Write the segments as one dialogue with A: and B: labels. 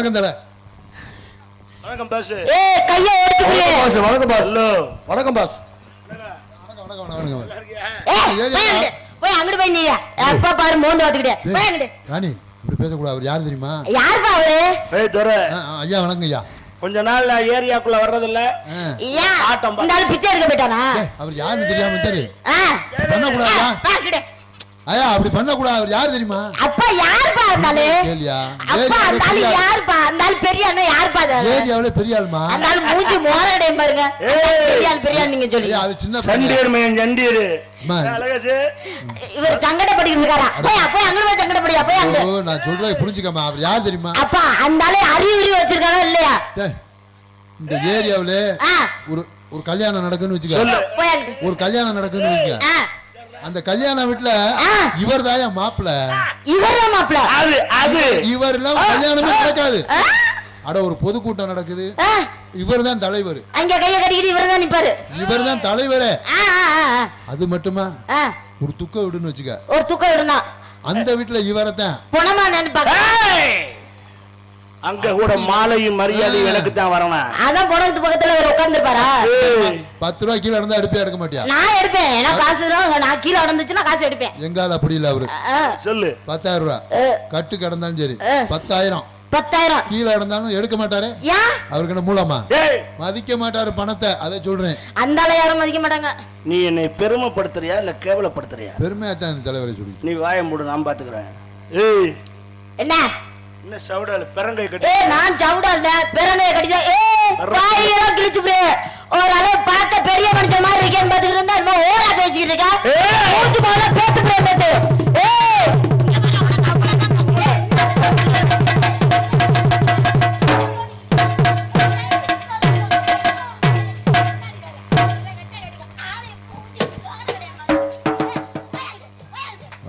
A: வணக்கம் தல.
B: வணக்கம் பாஸ்.
C: ஏய் கைய எடுத்துக்குறே.
D: பாஸ் வணக்கம் பாஸ்.
B: ஹலோ
D: வணக்கம் பாஸ்.
A: வணக்கம் வணக்கம் வணக்கம்.
C: ஏய் போய் அங்கடு போய் நீ அப்பா பாரு மோந்து வாத்துக்கிட்டே போய் அங்கடு.
A: ராணி இப்படி பேச கூடாது. அவர் யார் தெரியுமா?
C: யார்ப்பா அவரு?
B: ஏய் தோரே.
A: ஐயா வணக்கம் ஐயா.
B: கொஞ்ச நாள் நான் ஏரியாக்குள்ள வர்றது இல்ல.
C: ஏன் இந்த ஆளு பிச்சை எடுக்க போய்ட்டானா?
A: அவர் யாருன்னு தெரியாம தெரு பண்ண கூடாதா?
C: பாக்கடே
A: ஐயா அப்படி பண்ண கூடாது. அவர் யார் தெரியுமா?
C: அப்பா யார்ப்பா அந்தாளு?
A: கேளியா?
C: அப்பா அந்தாளு யார்ப்பா? அந்தாளு பெரிய அண்ணா யார்ப்பா அது?
A: ஏரியாவுல பெரிய ஆளுமா?
C: அந்தாளு மூஞ்சி மோரடே பாருங்க. பெரிய ஆள் நீங்க சொல்லி.
A: அது சின்ன
B: சண்டீர் மேன் ஜண்டீர். அழகாச்சு.
C: இவர் சங்கடப்படிட்டு இருக்காரா? போய் அங்க போய் சங்கடப்படியா போய் அங்க.
A: ஓ நான் சொல்றேன் புரிஞ்சுக்கமா. அவர் யார் தெரியுமா?
C: அப்பா அந்தாளு அறிவுரி வச்சிருக்காரா இல்லையா?
A: இந்த ஏரியாவுல ஒரு கல்யாணம் நடக்குன்னு வச்சுக்க. ஒரு கல்யாணம் நடக்குன்னு வச்சுக்க. அந்த கல்யாண வீட்டுல இவர் தாயா மாப்பிள்ள.
C: இவர்தான் மாப்பிள்ள.
A: இவர் எல்லாம் கல்யாணமே நடக்காது. அட ஒரு பொதுக்கூட்டம் நடக்குது. இவர் தான் தலைவர்.
C: அங்க கைய கட்டிக்கிட்டு இவர் தான் நிப்பாரு.
A: இவர் தான் தலைவரே. அது மட்டுமா ஒரு துக்க விடுன்னு வச்சுக்க.
C: ஒரு துக்க விடுனா
A: அந்த வீட்டுல இவரத்தான்
C: பொணமா நினைப்பாங்க.
B: அங்க கூட மாலையும் மரியாதையும் எனக்கு தான் வரணும்.
C: அதான் பொணத்து பக்கத்துல அவர் உட்கார்ந்துருப்பாரா?
A: 10 ரூபாய் கீழே இருந்தா எடுக்க மாட்டியா? நான்
C: எடுப்பேன். ஏன்னா காசு நான் கீழே நடந்துச்சுன்னா காசு எடுப்பேன்.
A: எங்கால அப்படி இல்ல அவரு.
B: சொல்லு
A: 10,000 ரூபாய் கட்டு கிடந்தாலும் சரி 10,000 கீழே இருந்தாலும் எடுக்க மாட்டாரு. அவருக்கு என்ன மூலமா மதிக்க மாட்டாரு பணத்தை. அதை சொல்றேன்.
C: அந்த யாரும் மதிக்க மாட்டாங்க.
B: நீ என்னை பெருமைப்படுத்துறியா இல்ல கேவலப்படுத்துறியா?
A: பெருமையா தான் தலைவரை சொல்லி.
B: நீ வாயை மூடு, நான் பாத்துக்கிறேன். ஏய்
C: என்ன
B: என்ன சவுடால பெரங்கை கட்டி?
C: ஏய் நான் சவுடால பெரங்கை கட்டிதா. ஏய் வாயெல்லாம் கிழிச்சு போடு. ஒரு ஆளு பார்க்க பெரிய மனுஷன் மாதிரி இருக்கேன்னு பாத்துக்கிட்டு இருந்தா இன்னும் ஓரா பேசிக்கிட்டு இருக்கா. மூஞ்சி போல பேத்து பேத்து. ஏய்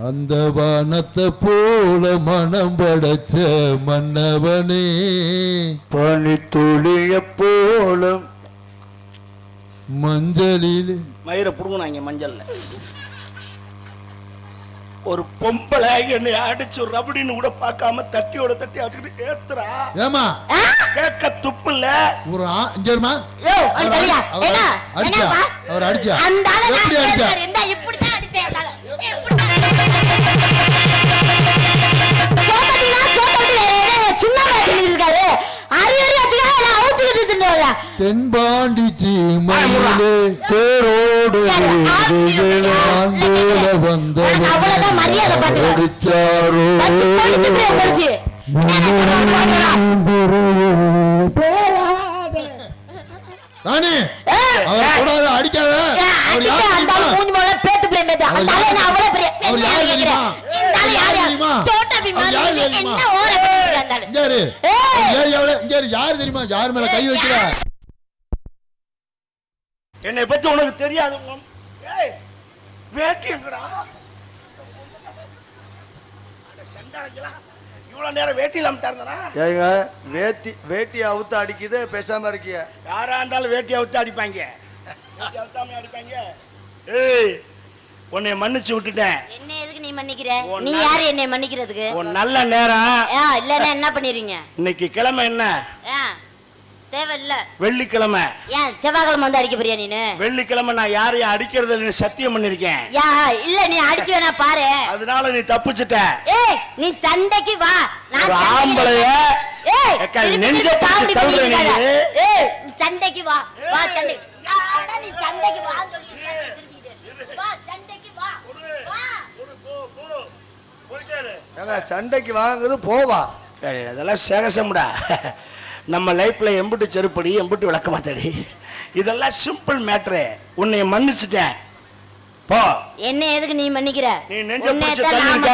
A: அந்த வானத்தை போல மனம் படைச்ச மன்னவனே,
B: பனி துளிய போல
A: மஞ்சளில்
B: மயிரை புடுங்கினாங்க. மஞ்சள்ல ஒரு பொம்பளை என்னை அடிச்சு ரபடின்னு கூட பார்க்காம தட்டியோட தட்டி வச்சுக்கிட்டு ஏத்துறா.
A: ஏமா
B: கேட்க துப்பு இல்ல.
A: ஒரு இங்கேமா அவர் அடிச்சா எப்படி அடிச்சா?
C: இப்படிதான் அடிச்சேன்.
A: தென்பாண்டி சீமையிலே தேரோடு வந்தவடிச்சாரோ ராணி அவர் அடிக்காத. யாரு தெரியுமா? யாரு மேல கை வைக்கிற?
B: என்னை பத்தி உனக்கு தெரியாது. வேட்டி எங்கடா? இவ்வளவு நேரம் வேட்டி இல்லாம தரந்தனா?
D: ஏங்க வேட்டி அவுத்து அடிக்குது பேசாம இருக்கிய.
B: யாரா இருந்தாலும் வேட்டி அவுத்து அடிப்பாங்க. வேட்டி அவுத்தாம அடிப்பாங்க. ஏய் உன்னை மன்னிச்சு விட்டுட்டேன்.
C: என்ன எதுக்கு நீ மன்னிக்கிற? நீ யாரு என்னை மன்னிக்கிறதுக்கு?
B: ஒரு நல்ல நேரம்.
C: இல்லன்னா என்ன பண்ணிருவீங்க?
B: இன்னைக்கு கிழமை என்ன?
C: தேவையில்ல.
B: வெள்ளிக்கிழமை.
C: ஏன் செவ்வாய்க்கிழமை வந்து அடிக்க போறியா நீனு?
B: வெள்ளிக்கிழமை நான் யாரையும் அடிக்கிறது சத்தியம் பண்ணிருக்கேன்.
C: இல்ல நீ அடிச்சு வேணா பாரு.
B: அதனால நீ தப்பிச்சிட்ட.
C: ஏய் நீ சண்டைக்கு வா. நான்
B: ஆம்பளைய நெஞ்ச பிடிச்சு தள்ளுற நீ.
C: ஏய் சண்டைக்கு வா. வா சண்டை. நீ சண்டைக்கு வா சொல்லிட்டேன். வா சண்டைக்கு வா. வா
D: ஏங்க சண்டைக்கு வாங்குறது போவா.
B: அதெல்லாம் சேகசம்டா. நம்ம லைஃப்ல எம்பிட்டு செருப்படி எம்பிட்டு விளக்க மாத்தடி. இதெல்லாம் சிம்பிள் மேட்ரு. உன்னை மன்னிச்சுட்டேன் போ.
C: என்ன எதுக்கு நீ மன்னிக்கிற?
B: நீ நெஞ்ச பிடிச்சு தள்ளிருக்க.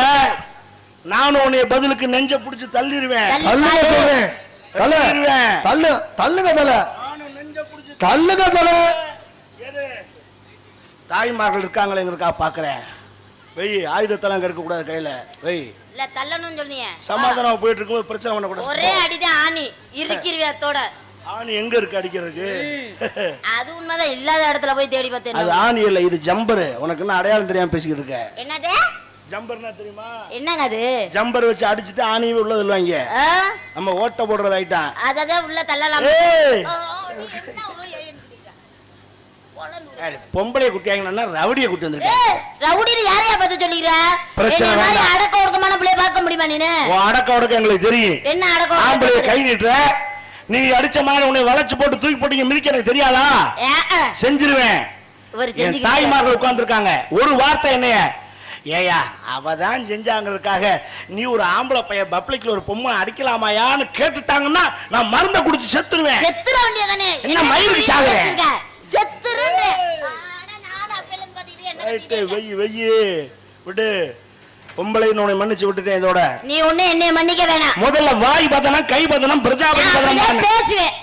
B: நானும் உன்னை பதிலுக்கு நெஞ்ச பிடிச்சு தள்ளிடுவேன்.
D: தள்ளுங்க தல. தள்ளுங்க தல.
B: தாய்மார்கள் இருக்காங்களேங்கிறக்கா பாக்குறேன். வெய் ஆயுதத்தெல்லாம் கெடுக்க கூடாது கையில. வெய்
C: இல்ல தள்ளணும்னு சொன்னீங்க.
B: சமாதானம் போயிட்டு இருக்கும்போது பிரச்சனை பண்ண கூடாது.
C: ஒரே அடிதான் ஆணி இருக்கிருவியத்தோட.
B: ஆணி எங்க இருக்கு அடிக்கிறதுக்கு?
C: அது உண்மைதான். இல்லாத இடத்துல போய் தேடி பார்த்தேன்.
B: அது ஆணி இல்ல, இது ஜம்பர். உனக்கு என்ன அடையாளம் தெரியாம பேசிக்கிட்டு இருக்க?
C: என்னது
B: ஜம்பர்னா தெரியுமா?
C: என்னங்க அது?
B: ஜம்பர் வச்சு அடிச்சுட்டு ஆணியே உள்ள தள்ளுவாங்க. நம்ம ஓட்ட போடுறது ஐட்டம்.
C: அததான் உள்ள தள்ளலாம்.
B: பொம்பளை குட்டியாங்கன்னா ரவுடியை கூட்டி வந்திருக்கேன்.
C: ரவுடின்னு யாரையா பார்த்து சொல்லிக்கிற?
B: பிரச்சனை
C: மாதிரி அடக்க ஒடுக்கமான பிள்ளைய பார்க்க முடியுமா நீனு?
B: அடக்க ஒடுக்க எங்களுக்கு தெரியும்.
C: என்ன அடக்க?
B: ஆம்பளை கை நீட்டுற, நீ அடிச்ச மாதிரி உன்னை வளைச்சு போட்டு தூக்கி போட்டு மிதிக்க எனக்கு தெரியாதா? செஞ்சிருவேன். தாய்மார்கள் உட்கார்ந்து இருக்காங்க. ஒரு வார்த்தை என்னைய ஏயா அவதான் செஞ்சாங்கிறதுக்காக நீ ஒரு ஆம்பளை பைய பப்ளிக்ல ஒரு பொம்மை அடிக்கலாமாயான்னு கேட்டுட்டாங்கன்னா நான் மருந்த குடிச்சு செத்துருவேன்.
C: செத்துற வேண்டியதானே?
B: என்ன மயிருக்கு சாகுறேன்?
C: செத்துறேன்.
B: வெய்யி வெய்யி விடு. பொம்பளை உன்னை மன்னிச்சு விட்டுட்டேன். இதோட
C: நீ ஒண்ணு என்னை மன்னிக்க வேணாம்.
B: முதல்ல வாய் பதனம் கை பதனம் பிரஜாபதி பதனம்
C: பேசுவேன்.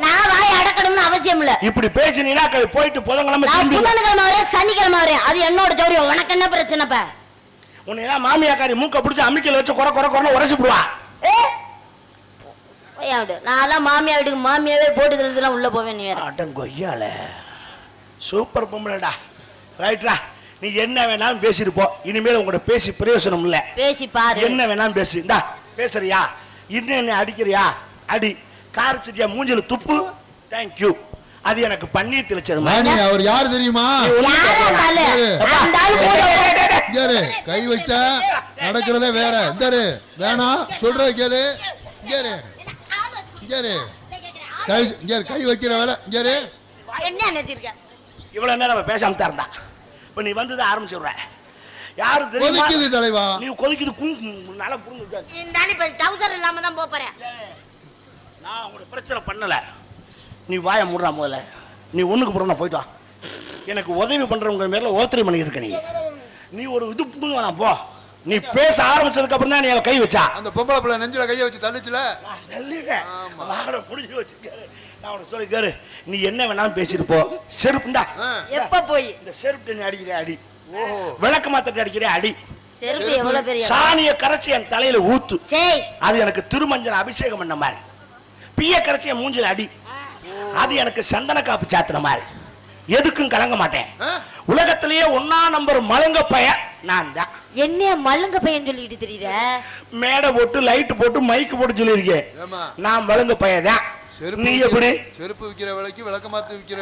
C: நான் வாய் அடக்கணும்னு அவசியம் இல்ல.
B: இப்படி பேசினீனா போயிட்டு புதன்கிழமை
C: புதன்கிழமை வரேன், சனிக்கிழமை வரேன். அது என்னோட ஜௌரியம். உனக்கு என்ன பிரச்சனைப்பா?
B: உன்னை மாமியாக்காரி மூக்க பிடிச்சி அம்மிக்கல வச்சு குறை குறை குறை உரசி விடுவா.
C: நான் மாமியா வீட்டுக்கு மாமியாவே போட்டு தள்ளுறதுலாம் உள்ள போவேன். நீ
B: அடங்கொய்யால சூப்பர் பொம்பளைடா. ரைட்ரா, நீ என்ன வேணாலும் பேசிட்டு போ. இனிமேல் உங்கள்கிட்ட பேசி பிரயோசனம் இல்ல.
C: பேசி பாரு.
B: என்ன வேணாலும் பேசு. இந்தா பேசுறியா? இன்னும் என்ன அடிக்கிறியா? அடி. கார் சட்டியா மூஞ்சில துப்பு. தேங்க்யூ. அது எனக்கு பன்னீர் தெளிச்சது.
A: அவர் யாரு தெரியுமா? கை வச்சா நடக்கிறதே வேற. இந்த வேணா சொல்ற கேளு. கை வைக்கிற வேலை.
C: என்ன நினைச்சிருக்க?
B: இவ்வளவு நேரம் பேசாம தான் இருந்தா. இப்ப நீ வந்து ஆரம்பிச்சுடுற. யாரு
A: தெரியுமா தலைவா?
B: நீ கொதிக்குது. நல்லா புரிஞ்சு.
C: இந்த ஆளு இப்ப டவுசர் இல்லாம தான் போறேன்.
B: நான் உங்களோட பிரச்சனை பண்ணல. நீ வாய மூடுறா முதல்ல. நீ ஒண்ணுக்கு போற போயிட்டு வா. எனக்கு உதவி பண்றவங்க மேல ஓத்திரி பண்ணிட்டு இருக்க. நீ ஒரு இது புடுங்க வேணாம் போ. நீ பேச ஆரம்பிச்சதுக்கு அப்புறம் தான் நீ கை வச்சா.
A: அந்த பொம்பளை பிள்ளை நெஞ்சில கையை வச்சு தள்ளிச்சுல.
B: புடிச்சு வச்சுக்காரு. நான் உனக்கு சொல்லி கேரு. நீ என்ன வேணாலும் பேசிட்டு போ. செருப்புண்டா.
C: எப்ப போய்
B: இந்த செருப்பு நீ அடிக்கிற அடி. விளக்கு மாத்திட்டு அடிக்கிற அடி.
C: செருப்பு எவ்வளவு பெரிய
B: சாணிய கரைச்சி என் தலையில ஊத்து.
C: சரி.
B: அது எனக்கு திருமஞ்சன அபிஷேகம் பண்ண மாதிரி. பிய கரைச்சி என் மூஞ்சில அடி. அது எனக்கு சந்தன காப்பு சாத்துற மாதிரி. எதுக்கும் கலங்க மாட்டேன். உலகத்திலேயே 1ஆம் நம்பர் மலங்க பைய நான் தான்.
C: என்ன மலங்க பையன் சொல்லிட்டு தெரியற?
B: மேடை போட்டு லைட் போட்டு மைக் போட்டு சொல்லியிருக்கேன். நான் மலங்க பையதான். நீ எப்படி?
A: செருப்பு விக்கிற விலைக்கு விளக்க மாத்து விக்கிற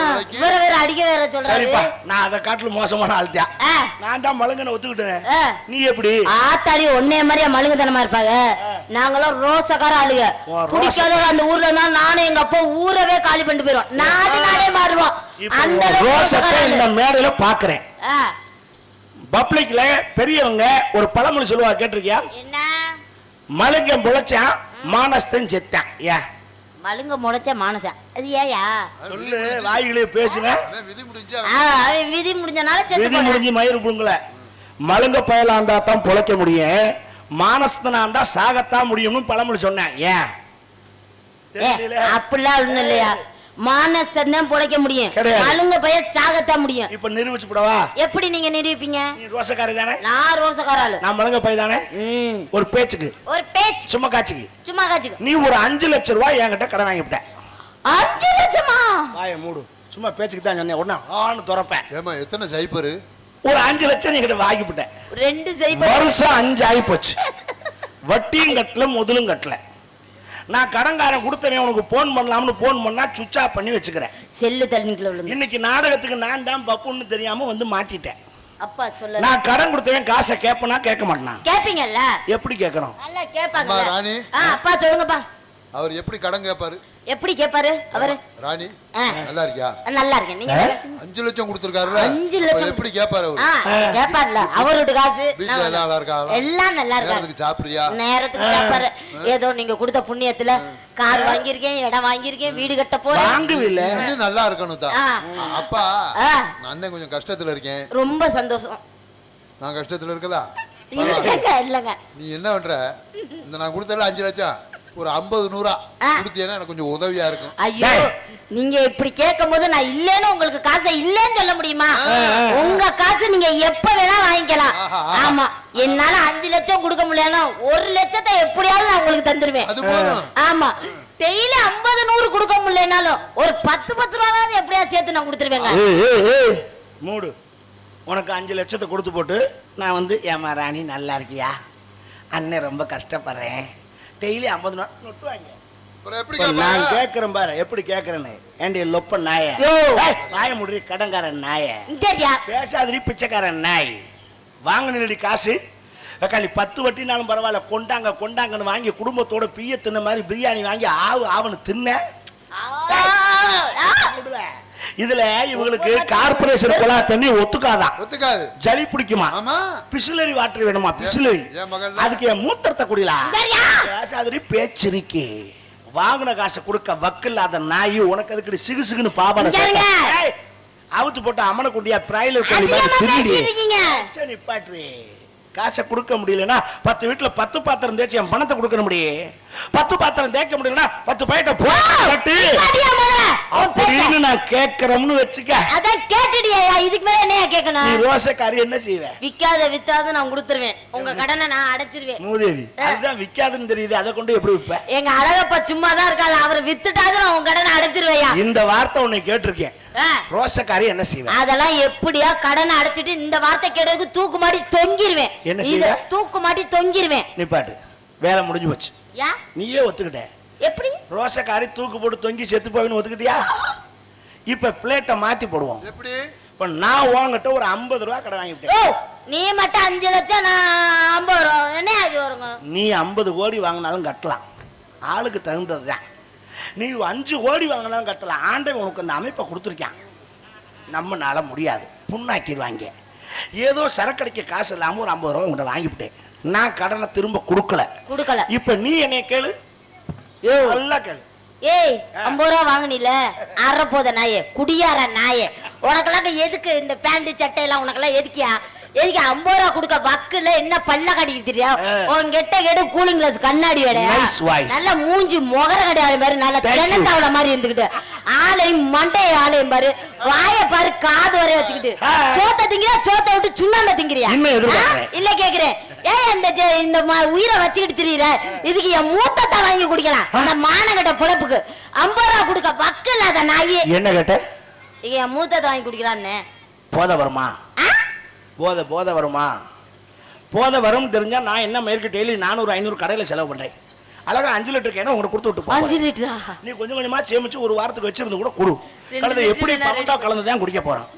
A: விலைக்கு
C: வேற அடிக்க வேற சொல்றாரு.
B: நான் அத காட்டுல மோசமான ஆள்தான். நான் தான் மலங்கன ஒத்துக்கிட்டேன். நீ எப்படி?
C: ஆத்தாடி ஒன்னே மாதிரியா மலங்கத்தனமா இருப்பாங்க. நாங்களாம் ரோசக்கார ஆளுங்க. குடிக்காத அந்த ஊர்ல தான் நானும் எங்க அப்பா ஊரவே காலி பண்ணிட்டு போயிடுவோம். நானே மாறுவோம். அந்த
B: ரோசத்தை இந்த மேடையில பாக்குறேன். பப்ளிக்ல பெரியவங்க ஒரு பழமொழி சொல்லுவா, கேட்டிருக்கியா?
C: என்ன?
B: மலங்கம் பொழைச்சான் மானஸ்தன் செத்தான். ஏன்
C: மலுங்க முளைச்ச மானசன்? அது ஏயா?
B: சொல்லு. வாயிலே பேசுன.
C: விதி முடிஞ்சனால
B: விதி முடிஞ்சு மயிறு புடுங்கல. மலுங்க பயலா இருந்தா தான் பொழைக்க முடியும். மானஸ்தனா இருந்தா சாகத்தான் முடியும்னு பழமொழி சொன்னேன். ஏன்
C: அப்படிலாம் ஒண்ணும் இல்லையா? மானசன் தான் பொழைக்க முடியும். மலுங்க பய சாகத்தான் முடியும்.
B: இப்ப நிரூபிச்சு போடவா?
C: எப்படி நீங்க நிரூபிப்பீங்க?
B: நீ ரோசக்காரி தானே?
C: நான் ரோசக்கார ஆளு.
B: நான் மலுங்க பை தானே? ஒரு பேச்சுக்கு.
C: ஒரு பேச்சு.
B: சும்மா காட்சிக்கு.
C: சும்மா காட்சிக்கு.
B: நீ ஒரு 5 லட்சம் ரூபாய் என்கிட்ட கடன் வாங்கிவிட்ட.
C: 5 லட்சமா?
B: வாயை மூடு. சும்மா பேச்சுக்கு தான் சொன்னேன். உடனே ஆன்னு துறப்பேன்.
A: ஏமா எத்தனை சைப்பரு?
B: ஒரு 5 லட்சம் என்கிட்ட வாங்கிவிட்டேன்.
C: 2 சைப்பர்.
B: வருஷம் 5 ஆகி போச்சு. வட்டியும் கட்டல முதலும் கட்டல. நான் கடன்காரன் கொடுத்தவன் உனக்கு போன் பண்ணலாம்னு போன் பண்ணா சுவிட்ச் ஆஃப் பண்ணி வச்சுக்கிறேன்.
C: செல்லு தள்ளிக்குள்ள விழுந்து.
B: இன்னைக்கு நாடகத்துக்கு நான் தான் பப்புன்னு தெரியாம வந்து மாட்டிட்டேன்.
C: அப்பா சொல்ல.
B: நான் கடன் கொடுத்தவன் காசை கேப்பனா கேட்க மாட்டான்.
C: கேப்பீங்கல்ல?
B: எப்படி கேட்கணும்?
C: நல்லா கேட்பாங்க.
A: ராணி.
C: அப்பா சொல்லுங்கப்பா.
A: அவர் எப்படி கடன் கேட்பாரு?
C: எப்படி கேட்பாரு அவரு?
A: ராணி நல்லா இருக்கியா?
C: நல்லா இருக்கேன். நீங்க
A: 5 லட்சம் கொடுத்திருக்காருல.
C: 5 லட்சம்
A: எப்படி கேட்பாரு அவரு?
C: கேட்பார்ல. அவரோட காசு.
A: வீட்ல எல்லாம் நல்லா இருக்காங்க.
C: எல்லாம் நல்லா இருக்காங்க.
A: நேரத்துக்கு சாப்பிடுறியா?
C: நேரத்துக்கு சாப்பிடுற. ஏதோ நீங்க கொடுத்த புண்ணியத்துல கார் வாங்கியிருக்கேன், இடம் வாங்கியிருக்கேன், வீடு கட்ட போறேன்.
B: வாங்கவில்லை.
A: இன்னும் நல்லா இருக்கணும் தான். அப்பா நான் கொஞ்சம் கஷ்டத்துல இருக்கேன்.
C: ரொம்ப சந்தோஷம்.
A: நான் கஷ்டத்துல இருக்கதா?
C: இல்லங்க.
A: நீ என்ன பண்ற? இந்த நான் கொடுத்தல 5 லட்சம் ஒரு 50 100 கொடுத்தீங்கன்னா எனக்கு கொஞ்சம் உதவியா இருக்கும்.
C: ஐயோ நீங்க இப்படி கேட்கும் போது நான் இல்லன்னு உங்களுக்கு காசை இல்லன்னு சொல்ல முடியுமா? உங்க காசு நீங்க எப்ப வேணா வாங்கிக்கலாம். ஆமா, என்னால 5 லட்சம் கொடுக்க முடியலன்னா 1 லட்சத்தை எப்படியாவது நான் உங்களுக்கு தந்துருவேன். ஆமா, டெய்லி 50 100 கொடுக்க முடியலனாலும் ஒரு 10 10 ரூபாயாவது எப்படியா சேர்த்து நான் கொடுத்துருவேங்க.
B: மூடு. உனக்கு 5 லட்சத்தை கொடுத்து போட்டு நான் வந்து ஏமா ராணி நல்லா இருக்கியா, அண்ணன் ரொம்ப கஷ்டப்படுறேன், டெய்லி 50 நோட்டு வாங்க.
A: அப்புறம் எப்படி
B: இப்ப நான்
A: கேப்ப?
B: கேட்கிறேன் பாரு எப்படி கேட்கிறேன்னு. ஏண்டி லொப்ப நாய, நாய முடி கடங்காரன் நாய,
C: சரியா
B: பேசாதடி பிச்சைக்காரன் நாய், வாங்கினடி காசு களி 10 வட்டினாலும் பரவாயில்ல, கொண்டாங்க கொண்டாங்கன்னு வாங்கி குடும்பத்தோட பிய தின்ன மாதிரி பிரியாணி வாங்கி ஆவுன்னு தின்ன. இதுல இவங்களுக்கு கார்பரேஷன் குழா தண்ணி ஒத்துக்காது, ஜலி பிடிக்குமா, பிசிலரி வாட்டர் வேணுமா, பிசிலரி, அதுக்கு என் மூத்திரத்தை குடிலாம். பேசாதடி பேச்சிருக்கே, வாங்கின காசை கொடுக்க வக்கில்லாத நாய், உனக்கு அதுக்கு சிகுசிகுன்னு பாபான அவுத்து போட்டு அம்மனை குண்டியா பிராய்லர் கோழி மாதிரி திருடி நிப்பாட்டு. காசை கொடுக்க முடியலன்னா 10 வீட்டுல 10 பாத்திரம் தேய்ச்சி என் பணத்தை கொடுக்க முடியும். 10 பாத்திரம் தேய்க்க முடியலன்னா 10 பையிட்ட போட்டு அப்படின்னு நான் கேட்கிறோம்னு வச்சுக்க.
C: அதான் கேட்டுடியா, இதுக்கு மேல என்னையா கேட்கணும்?
B: நீ ரோசக்காரி என்ன செய்வ?
C: வித்தாத நான் கொடுத்துருவேன், உங்க கடனை நான் அடைச்சிருவேன்.
B: மூதேவி, அதுதான் விக்காதுன்னு தெரியுது, அதை கொண்டு எப்படி விப்ப?
C: எங்க அழகப்பா சும்மா தான் இருக்காது, அவரை வித்துட்டாது நான் உங்க கடனை அடைச்சிருவேயா.
B: இந்த வார்த்தை உன்னை கேட்டிருக்கேன், ரோசக்காரி என்ன செய்வ?
C: அதெல்லாம் எப்படியா கடனை அடைச்சிட்டு இந்த வார்த்தை கேட்டதுக்கு தூக்கு மாட்டி தொங்கிருவேன்.
B: என்ன செய்வ?
C: தூக்கு மாட்டி தொங்கிருவேன்.
B: நிப்பாட்டு, வேலை முடிஞ்சு போச்சு.
C: யா
B: நீயே ஒத்துக்கிட்ட.
C: எப்படி?
B: ரோசக்காரி தூக்கு போட்டு தொங்கி செத்து போயின்னு ஒத்துக்கிட்டியா? இப்ப பிளேட்டை மாத்தி போடுவோம்.
A: எப்படி?
B: இப்ப நான் உன்கிட்ட ஒரு 50 ரூபா கடை வாங்கிட்டேன்.
C: ஓ, நீ மட்டும் 5 லட்சம், நான் 50 ரூபா, என்ன அது வருங்க?
B: நீ 50 கோடி வாங்கினாலும் கட்டலாம், ஆளுக்கு தகுந்ததுதான். நீ 5 கோடி வாங்கினாலும் கட்டலாம், ஆண்டவன் உனக்கு அந்த அமைப்பை கொடுத்துருக்கான். நம்மனால முடியாது, புண்ணாக்கிடுவாங்க. ஏதோ சரக்கடிக்க காசு இல்லாம ஒரு 50 ரூபா உங்கள்கிட்ட வாங்கிவிட்டேன், நான் கடனை திரும்ப கொடுக்கல. இப்ப நீ என்னைய கேளு, நல்லா கேளு.
C: ஏய், 50 ரூபா வாங்கினில அறப்போத நாயே, குடியார நாயே, உனக்கெல்லாம் எதுக்கு இந்த பேண்ட் சட்டையெல்லாம், உனக்கெல்லாம் எதுக்கியா? எதுக்கு 50 ரூபா கொடுக்க வக்குல என்ன பல்ல கடிக்கு தெரியா? உன் கெட்ட கூலிங் கிளாஸ் கண்ணாடி வேட, நல்ல மூஞ்சி முகர கடையாள மாதிரி, நல்ல தென்னத்தாவள மாதிரி இருந்துகிட்டு, ஆளையும் மண்டைய ஆளையும் பாரு, வாய பாரு, காது வரைய வச்சுக்கிட்டு, சோத்த திங்கிறியா, சோத்த விட்டு சுண்ணாம்ப திங்கிறியா? இல்ல கேக்குறேன், ஏன் இந்த உயிரை வச்சுக்கிட்டு திரியிற? இதுக்கு என் மூத்தத்தை வாங்கி குடிக்கலாம், அந்த மானகட்ட பொழப்புக்கு 50 ரூபா கொடுக்க வக்கு இல்லாத நாயி.
B: என்ன கேட்ட?
C: என் மூத்தத்தை வாங்கி குடிக்கலாம்னு.
B: போத வருமா? போத வருமா? போத வரும் தெரிஞ்சா நான் என்ன மேற்கு டெய்லி 400-500 கடையில செலவு பண்றேன். அழகா 5 லிட்டர் கேன உங்களுக்கு கொடுத்து விட்டு
C: 5 லிட்டரா?
B: நீ கொஞ்சம் கொஞ்சமா சேமிச்சு ஒரு வாரத்துக்கு வச்சிருந்து கூட குடு. கலந்து எப்படி பப்பட்டா கலந்து தான் குடிக்க போறோம்.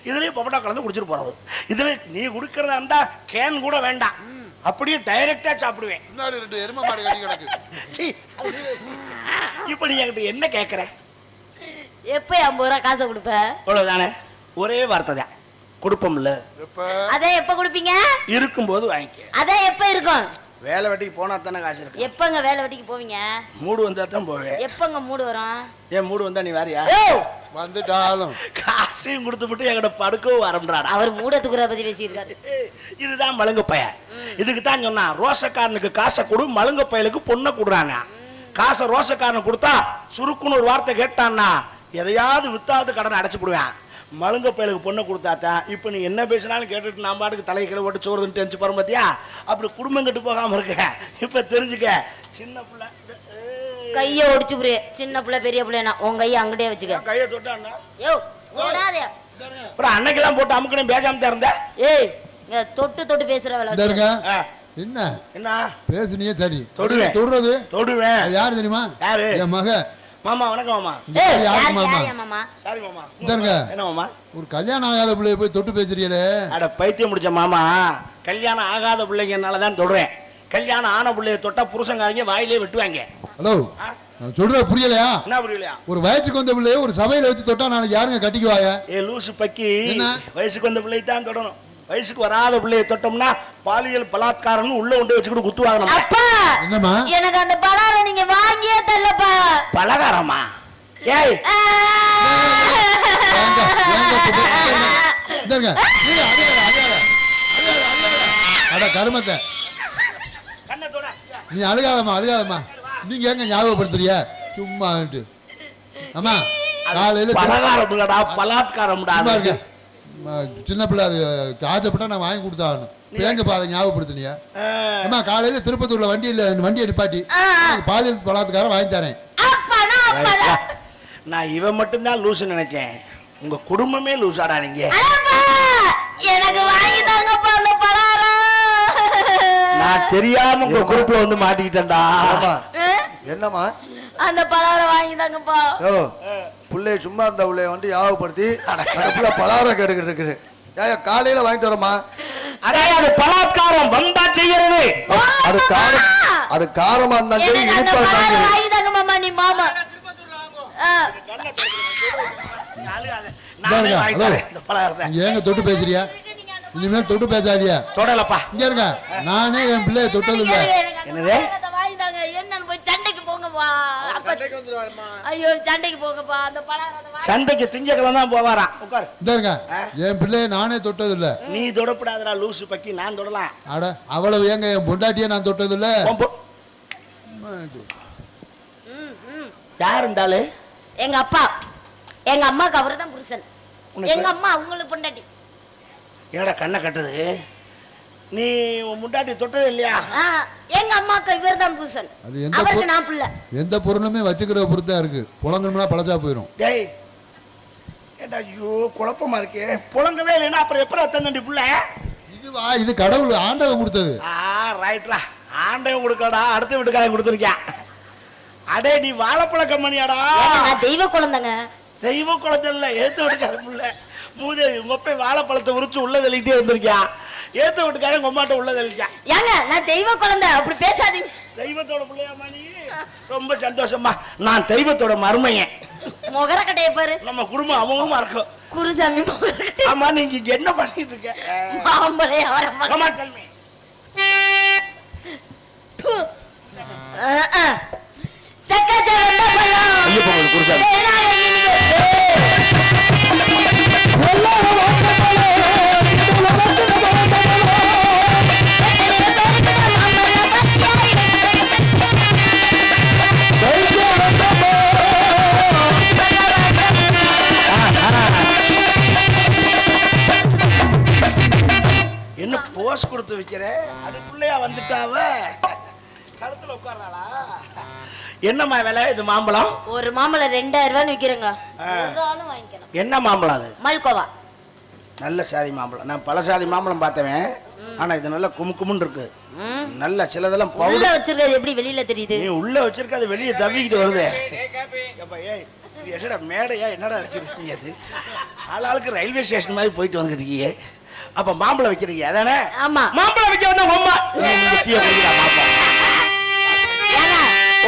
B: இதுலயே பப்பட்டா கலந்து குடிச்சிட்டு போறது. இதுல நீ குடிக்கிறதா இருந்தா கேன் கூட வேண்டாம், அப்படியே டைரக்டா சாப்பிடுவேன்.
A: முன்னாடி 2 எருமை மாடு கட்டி கிடக்கு.
B: இப்ப நீ என்கிட்ட என்ன கேக்குற?
C: எப்ப 50 ரூபா காசை கொடுப்ப?
B: அவ்வளவுதானே, ஒரே வார்த்தை தான், கொடுப்போம்ல.
C: அதே எப்ப கொடுப்பீங்க?
B: இருக்கும்போது வாங்கிக்க.
C: அதே எப்ப இருக்கும்?
B: வேலை வெட்டிக்கு போனா தானே காசு இருக்கு.
C: எப்பங்க வேலை வெட்டிக்கு போவீங்க?
B: மூடு வந்தா தான் போவேன்.
C: எப்பங்க மூடு வரும்?
B: ஏன் மூடு வந்தா நீ வேறியா?
A: வந்துட்டாலும்
B: காசையும் கொடுத்துட்டு எங்கட படுக்கவும் வரம்ன்றாடா.
C: அவர் மூட துக்குற பத்தி பேசியிருக்காரு.
B: இதுதான் மழுங்க பைய. இதுக்கு தான் சொன்னா, ரோசக்காரனுக்கு காசை கொடு, மழுங்க பயலுக்கு பொண்ணை கொடுறாங்க. காசை ரோசக்காரன் கொடுத்தா சுருக்குன்னு ஒரு வார்த்தை கேட்டான்னா எதையாவது வித்தாவது கடனை அடைச்சு போடுவேன். மழுங்க பயலுக்கு பொண்ணை கொடுத்தாத்தான். இப்போ நீ என்ன பேசினாலும் கேட்டுட்டு நான் பாட்டுக்கு தலை கிளை போட்டு சோறுன்னு டென்ச்சு போறோம் பார்த்தியா? அப்படி குடும்பம் கெட்டு போகாம இருக்க. இப்ப தெரிஞ்சுக்க, சின்ன பிள்ளை
C: கையை ஒடிச்சு புரிய, சின்ன பிள்ளை பெரிய பிள்ளைனா உன் கையை அங்கிட்டே வச்சுக்க.
B: கையை தொட்டான்னா
C: யோ ஓடாதே.
B: அப்புறம் அன்னைக்கெல்லாம் போட்டு அமுக்கணும் பேசாம தான் இருந்த.
C: ஏய், தொட்டு தொட்டு பேசுற வேலை
A: என்ன
B: என்ன
A: பேசுனியே? சரி,
B: தொடுவேன்
A: தொடுறது
B: தொடுவேன்.
A: அது யாரு தெரியுமா?
B: யாரு?
A: என் மக.
B: மாமா வணக்கம் மாமா.
A: யாரு மாமா?
B: சாரி மாமா.
A: என்ன
B: மாமா,
A: ஒரு கல்யாணம் ஆகாத பிள்ளைய போய் தொட்டு பேசுறீங்களே?
B: அட பைத்தியம் முடிச்ச மாமா, கல்யாணம் ஆகாத பிள்ளைங்கனால தான் தொடுறேன். கல்யாணம் ஆன பிள்ளைய தொட்டா புருஷங்காரங்க வாயிலே வெட்டுவாங்க.
A: ஹலோ, சொல்ற புரியலையா?
B: என்ன புரியலையா?
A: ஒரு வயசுக்கு வந்த பிள்ளைய ஒரு சபையில வச்சு தொட்டா நாளைக்கு யாருங்க கட்டிக்குவாங்க?
B: ஏ லூசு பக்கி, வயசுக்கு வந்த பிள்ளை தான் தொடணும். வயசுக்கு வராத பிள்ளைய தொட்டோம்னா பாலியல் பலாத்காரம் உள்ள கொண்டு வச்சுக்கிட்டு குத்துவாங்க.
C: அப்பா,
A: என்னம்மா
C: எனக்கு அந்த பலாரம் நீங்க வாங்கியே தரலப்பா.
B: பலகாரமா? ஏய்
A: கருமத்தை நீ அழுகாதம்மா, அழுகாதம்மா. நீங்க எங்க ஞாபகப்படுத்துறிய சும்மா? ஆமா, காலையில
B: பலாத்காரம்
A: சின்ன பிள்ளை அது ஆசைப்பட்டா நான் வாங்கி கொடுத்தாகணும். எங்க அதை ஞாபகப்படுத்தினியா? அம்மா, காலையில திருப்பத்தூர்ல வண்டியை நிப்பாட்டி பாலியல் பலாத்காரம் வாங்கி தரேன்.
B: நான் இவன் மட்டும்தான் லூசு நினைச்சேன். உங்க குடும்பமே லூசாடா. நீங்க
C: எனக்கு வாங்கி தாங்கப்பா அந்த பலகாரம்.
B: நான் தெரியாம உங்க குரூப்ல வந்து மாட்டிக்கிட்டேன்டா.
D: ஆமா.
C: ஆ?
D: என்னம்மா
C: அந்த பலகாரம் வாங்கி தாங்கப்பா.
D: ஓ புள்ளைய சும்மா இருந்த உள்ளே வந்து யாவப்படுத்தி புள்ள பலாரம் கேட்டுக்கிட்டு இருக்குது. ஏன் காலையில வாங்கிட்டு வரமா?
B: அடே அது பலாத்காரம் வந்தா செய்யறது.
D: அது காரமா இருந்தாலும் சரி
C: எனக்கு அந்த
D: இனிப்பா
C: பலகாரம்
D: இருந்தாலும் சரி.
C: வாங்கி தாங்க மாமா நீ மாமா. ஆ.
B: நானே வாங்கி தரேன் இந்த பலகாரத்தை.
A: நீங்க ஏங்க தொட்டு பேசுறியா? இனிமேல் தொட்டு பேசாதியா?
B: தொடலப்பா.
A: இங்க இருங்க, நானே என் பிள்ளைய தொட்டது இல்ல.
C: எனக்கு அந்த
B: என்னது?
C: பலகாரத்தை வாங்கி தாங்க. என்னன்னு போய் சண்டைக்கு போங்கப்பா. ஐயோ சண்டைக்கு போங்கப்பா. அந்த பலகாரத்தை வாங்கி
B: சந்தைக்கு திங்கக்கிழமை தான் போவாராம். உட்காரு.
A: இந்த இருங்க, என் பிள்ளைய நானே தொட்டது இல்ல.
B: நீ தொடப்படாதடா லூசு பக்கி, நான் தொடலாம்.
A: அட அவ்வளவு ஏங்க என் பொண்டாட்டியே நான் தொட்டது இல்ல.
B: யார் இருந்தாலும்
C: எங்க அப்பா எங்க அம்மாக்கு அவரு தான் புருஷன்.
B: உனக்கு?
C: எங்க அம்மா அவங்களுக்கு பொண்டாட்டி.
B: என்னடா கண்ணை கட்டுது? நீ உன் முண்டாட்டி தொட்டதே இல்லையா?
C: ஆ, எங்க அம்மாக்கு இவர் தான் புருஷன்.
A: அது எந்த
C: அவருக்கு நான் பிள்ளை.
A: எந்த பொருளுமே வச்சுக்கிற பொறுத்தா இருக்கு. புலங்கணும்னா பழச்சா போயிடும்.
B: டேய் ஏண்டா ஐயோ குழப்பமா இருக்கே. புலங்கவே இல்லைன்னா அப்புறம் எப்பரா தந்தண்டி புள்ள?
A: இதுவா, இது கடவுள் ஆண்டவன் கொடுத்தது.
B: ரைட்ரா. ஆண்டையும் கொடுக்கடா, அடுத்த வீட்டுக்காரன் கொடுத்துருக்கேன். அடே நீ வாழைப்பழ கம்பெனியாடா?
C: ஏங்க, நான் தெய்வ குழந்தைங்க.
B: தெய்வ குழந்தை இல்ல, ஏத்து வீட்டுக்காரன் புள்ள. மூதேவி உங்க வாழைப்பழத்தை உரிச்சு உள்ள தள்ளிக்கிட்டே இருந்திருக்கியா. ஏத்த வீட்டுக்காரன் கொம்மாட்ட உள்ள தள்ளிக்கான்.
C: ஏங்க நான் தெய்வ குழந்தை, அப்படி பேசாதீங்க.
B: தெய்வத்தோட பிள்ளையாமா நீ? ரொம்ப சந்தோஷமா. நான் தெய்வத்தோட மருமையன்.
C: முகரக்கட்டைய பாரு.
B: நம்ம குடும்பம் அமோகமா இருக்கும்.
C: குருசாமி முகரக்கட்டை.
B: ஆமா, நீங்க இங்க என்ன பண்ணிட்டு இருக்க?
C: மாம்பழம் அவரை
B: Come on, tell me.
C: சக்காச்சா வெள்ளை பழம்.
B: ஐயப்பா, ஒரு குருசாமி.
C: வேணாங்க இனிமே.
B: என்ன போஸ் கொடுத்து வைக்கிற? அதுக்குள்ளேயா வந்துட்டாவ? கழுத்துல உட்கார்றாளா? என்னம்மா விலை இது மாம்பழம்?
C: ஒரு மாம்பழம் 2000 ரூபான்னு விக்கிறேங்க. ஒரு ஆளும் வாங்கிக்கணும்.
B: என்ன மாம்பழம் அது?
C: மல்கோவா.
B: நல்ல சாதி மாம்பழம். நான் பல சாதி மாம்பழம் பார்த்தவன். ஆனா இது நல்ல குமுக்குமுன்னு இருக்கு. நல்ல சிலதெல்லாம்
C: உள்ள
B: பவுடர்.
C: வச்சிருக்கிறது எப்படி வெளியில தெரியுது?
B: நீ உள்ள வச்சிருக்க, அது வெளியே தவிக்கிட்டு வருது. ஏப்பா, ஏய் இது என்னடா மேடையா, என்னடா அடிச்சிருக்கீங்க? அது ஆளாளுக்கு ரயில்வே ஸ்டேஷன் மாதிரி போயிட்டு வந்துட்டு இருக்கீங்க. அப்ப மாம்பழம் வைக்கிறீங்க அதானே?
C: ஆமா.
B: மாம்பழம் வைக்க வந்தா அம்மா நீங்க டீ குடிக்கிறா பாப்போம்.
C: ஏங்க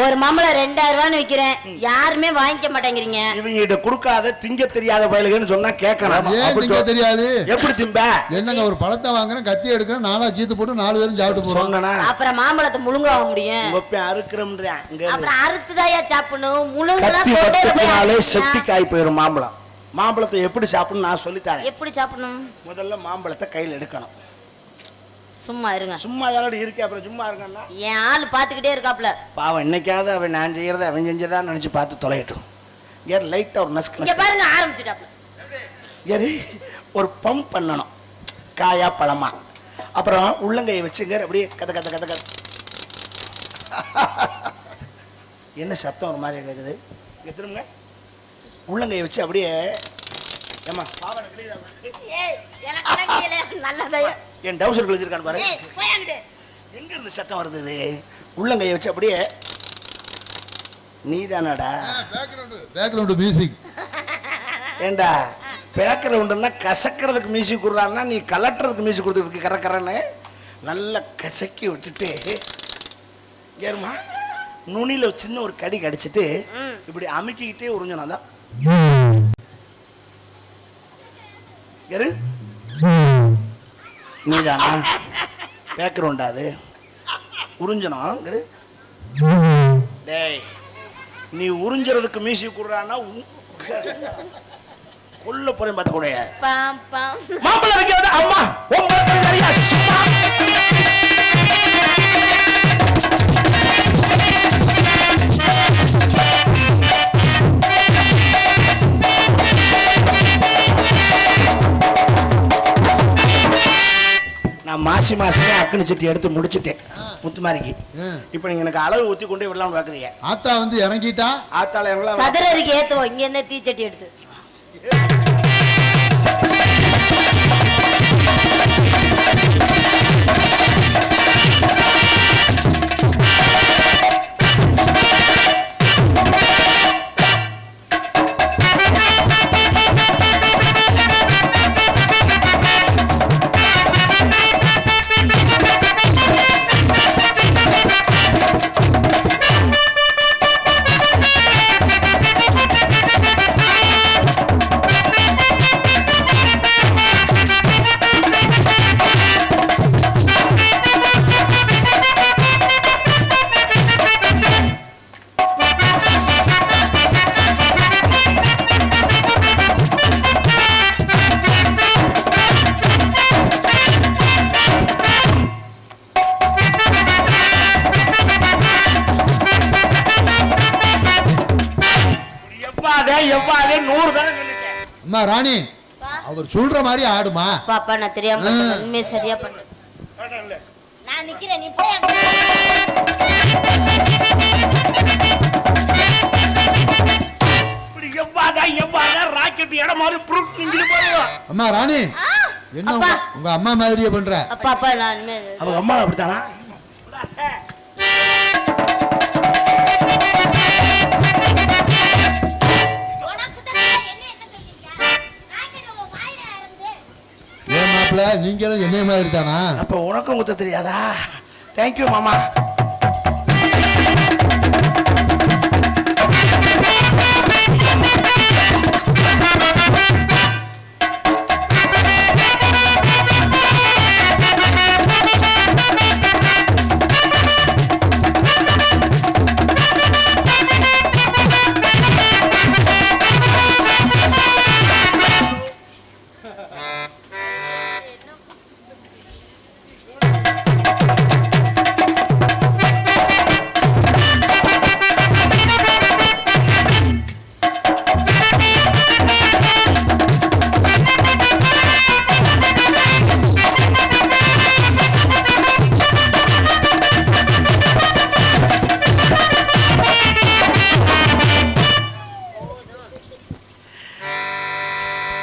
C: ஒரு மாம்பழம் 2000 ரூபான்னு விக்கிறேன், யாருமே வாங்கிக்க மாட்டேங்கிறீங்க.
B: இவங்க கிட்ட கொடுக்காத திங்க தெரியாத பயலுகன்னு சொன்னா கேட்கலாம்.
A: ஏன் திங்க தெரியாது?
B: எப்படி திம்ப?
A: என்னங்க, ஒரு பழத்தை வாங்குறேன், கத்தி எடுக்கிறேன், 4 கீத்து போட்டு 4 பேரும் சாப்பிட்டு போறோம்.
B: சொன்னா
C: அப்புறம் மாம்பழத்தை முழுங்க முடியும்.
B: உங்க அறுக்கிறோம்ன்றேன்.
C: அப்புறம் அறுத்துதாயா சாப்பிடணும். முழுங்குனா
B: கத்தி
C: தொண்டையில போய்
B: வச்சதுனாலே
C: அடைச்சியா?
B: செப்டிக் ஆகி போயிடும் மாம்பழம். மாம்பழத்தை எப்படி சாப்பிடணும் நான் சொல்லித்தரேன்.
C: எப்படி சாப்பிடணும்?
B: முதல்ல மாம்பழத்தை கையில் எடுக்கணும்.
C: சும்மா இருங்க.
B: சும்மா தானே இருக்கு, அப்புறம் சும்மா இருக்கா?
C: என் ஆள் பாத்துக்கிட்டே இருக்காப்ல.
B: பாவம் இன்னைக்காவது அவன் நான் செய்யறத அவன் செஞ்சதான் நினைச்சு பார்த்து தொலையட்டும். ஏன் லைட்டா ஒரு நஸ்க்
C: இங்க பாருங்க, ஆரம்பிச்சுட்டாப்ல.
B: ஏறி ஒரு பம்ப் பண்ணணும், காயா பழமா. அப்புறம் உள்ளங்கையை வச்சுங்க, அப்படியே கத கத கத கத. என்ன சத்தம் ஒரு மாதிரி கேட்குது? இங்க திரும்ப உள்ளங்கையை வச்சு அப்படியே. ஏமா பாவனை கிளியதா?
C: ஏய் எனக்கு இலங்கையில நல்லதயா.
B: என் டவுசர் கிழிச்சிருக்கான்னு பாரு.
C: ஏய் போய் அங்கிட்டு.
B: எங்க இருந்து சத்தம் வருது? இது உள்ளங்கையை வச்சு அப்படியே. நீதானடா
A: பேக்ரவுண்ட் மியூசிக்.
B: ஏண்டா பேக்ரவுண்டுன்னா கசக்கிறதுக்கு மியூசிக் கொடுறான்னா நீ கலட்டுறதுக்கு மியூசிக் கொடுத்துருக்கு. கரக்கரன்னு நல்லா கசக்கி விட்டுட்டு ஏறுமா நுனியில சின்ன ஒரு கடி கடிச்சிட்டு இப்படி அமுக்கிக்கிட்டே உறிஞ்சனா தான் யாரு? நீதானா பேக்ரவுண்டா? அது உறிஞ்சணும். டேய் நீ உறிஞ்சறதுக்கு மியூசிக் கொடுறான்னா கொல்ல போறேன் பார்த்து கூட. மாம்பழம் வைக்காத அம்மா உங்களுக்கு நிறைய சும்மா. நான் மாசமே அக்கனி சட்டி எடுத்து முடிச்சுட்டேன் முத்துமாரிக்கு. இப்ப நீங்க எனக்கு அளவு ஊத்தி கொண்டே விடலாம் பாக்குறீங்க.
A: ஆத்தா வந்து இறங்கிட்டா?
B: ஆத்தால இறங்கலாம்.
C: சதுரருக்கு ஏத்துவோம். இங்க இருந்து தீச்சட்டி எடுத்து
A: அம்மா ராணி அவர் சொல்ற மாதிரி ஆடுமா.
C: பாப்பா நான் தெரியாம உண்மையை சரியா பண்ண. நான் நிக்கிறேன், நீ போய்
B: இப்படி எவ்வாடா ராக்கெட் இடம் மாதிரி புருட் நிங்கிட்டு போறோம்.
A: அம்மா ராணி என்ன உங்க அம்மா மாதிரியே பண்ற.
C: பாப்பா நான்
B: அவங்க அம்மா அப்படித்தானா?
A: ஏன் மாப்பிள்ள நீங்களும் என்னைய மாதிரி தானா?
B: அப்ப உனக்கும் குத்த தெரியாதா? தேங்க்யூ மாமா.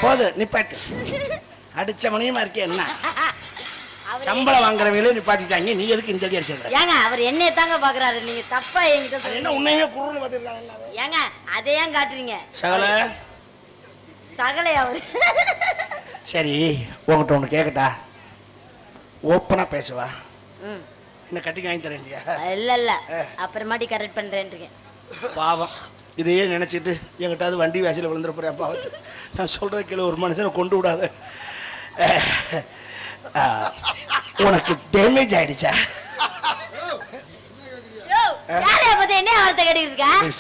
B: போது நிப்பாட்டு. அடிச்ச மணியமா இருக்கே என்ன சம்பளம் வாங்குறவங்களே நிப்பாட்டிட்டாங்க. நீ எதுக்கு இந்த அடி அடிச்சிருக்க?
C: ஏங்க அவர் என்னைய தாங்க பாக்குறாரு, நீங்க தப்பா என்கிட்ட
B: என்ன உன்னையே குருன்னு பாத்துறாங்க.
C: ஏங்க அதை ஏன் காட்டுறீங்க? சகலை அவரு.
B: சரி உங்ககிட்ட ஒன்று கேட்கட்டா? ஓப்பனா பேசுவா. என்ன கட்டிக்கு வாங்கி தரேன்டியா?
C: இல்ல அப்புறமாட்டி கரெக்ட் பண்றேன்றீங்க.
B: பாவம் இதையே நினைச்சிட்டு எங்கிட்டாவது வண்டி வாசியில் விழுந்துட போறேன். பாவத்து நான் சொல்றது கீழே ஒரு மனுஷனை கொண்டு விடாத. உனக்கு டேமேஜ் ஆயிடுச்சா?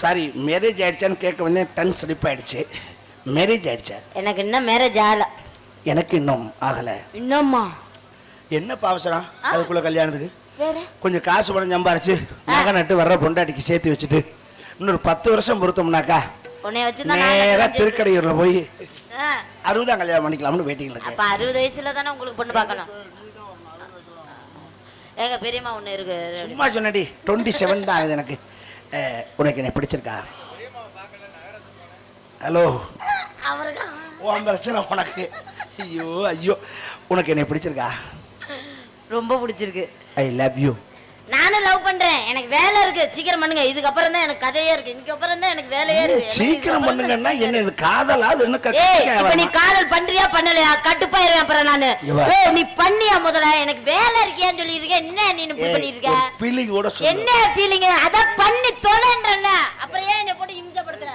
B: சாரி மேரேஜ் ஆயிடுச்சான்னு கேட்க வந்து டன் ஸ்லிப் ஆயிடுச்சு. மேரேஜ் ஆயிடுச்சா?
C: எனக்கு இன்னும் மேரேஜ் ஆகல.
B: எனக்கு இன்னும் ஆகல.
C: இன்னும்மா
B: என்ன பாவசரம் அதுக்குள்ள கல்யாணத்துக்கு?
C: வேற கொஞ்சம்
B: காசு பணம் சம்பாரிச்சு நகை நட்டு வர்ற பொண்டாட்டிக்கு சேர்த்து வச்சுட்டு இன்னொரு 10 வருஷம் பொறுத்தோம்னாக்கா நேரா திருக்கடையூர்ல போய் 60 கல்யாணம் பண்ணிக்கலாம்னு வெயிட்டிங் இருக்கு.
C: அப்ப 60 வயசுல தானே உங்களுக்கு பொண்ணு பார்க்கணும். ஏங்க பெரியம்மா ஒண்ணு இருக்கு.
B: சும்மா சொன்னடி 27 தான் ஆகுது எனக்கு. உனக்கு என்ன பிடிச்சிருக்கா? ஹலோ உன் பிரச்சனை உனக்கு. ஐயோ ஐயோ உனக்கு என்ன பிடிச்சிருக்கா?
C: ரொம்ப பிடிச்சிருக்கு.
B: I love you.
C: நானும் லவ் பண்றேன். எனக்கு வேலை இருக்கு, சீக்கிரம் பண்ணுங்க. இதுக்கு அப்புறம் தான் எனக்கு கதையே இருக்கு. இதுக்கு அப்புறம் தான் எனக்கு வேலையே இருக்கு.
B: சீக்கிரம் பண்ணுங்கன்னா என்ன இது காதலா? அது என்ன
C: இப்ப நீ காதல் பண்றியா பண்ணலையா? கட்டுப்பாயிருவேன் அப்புறம் நானு. நீ பண்ணியா முதல்ல? எனக்கு வேலை இருக்கியான்னு சொல்லி இருக்கேன். என்ன நீ இப்படி பண்ணிருக்க?
B: ஃபீலிங் கூட சொல்லு.
C: என்ன ஃபீலிங்? அத பண்ணி தொலைன்றல. அப்புறம் ஏன் என்ன போட்டு இம்சப்படுத்துற?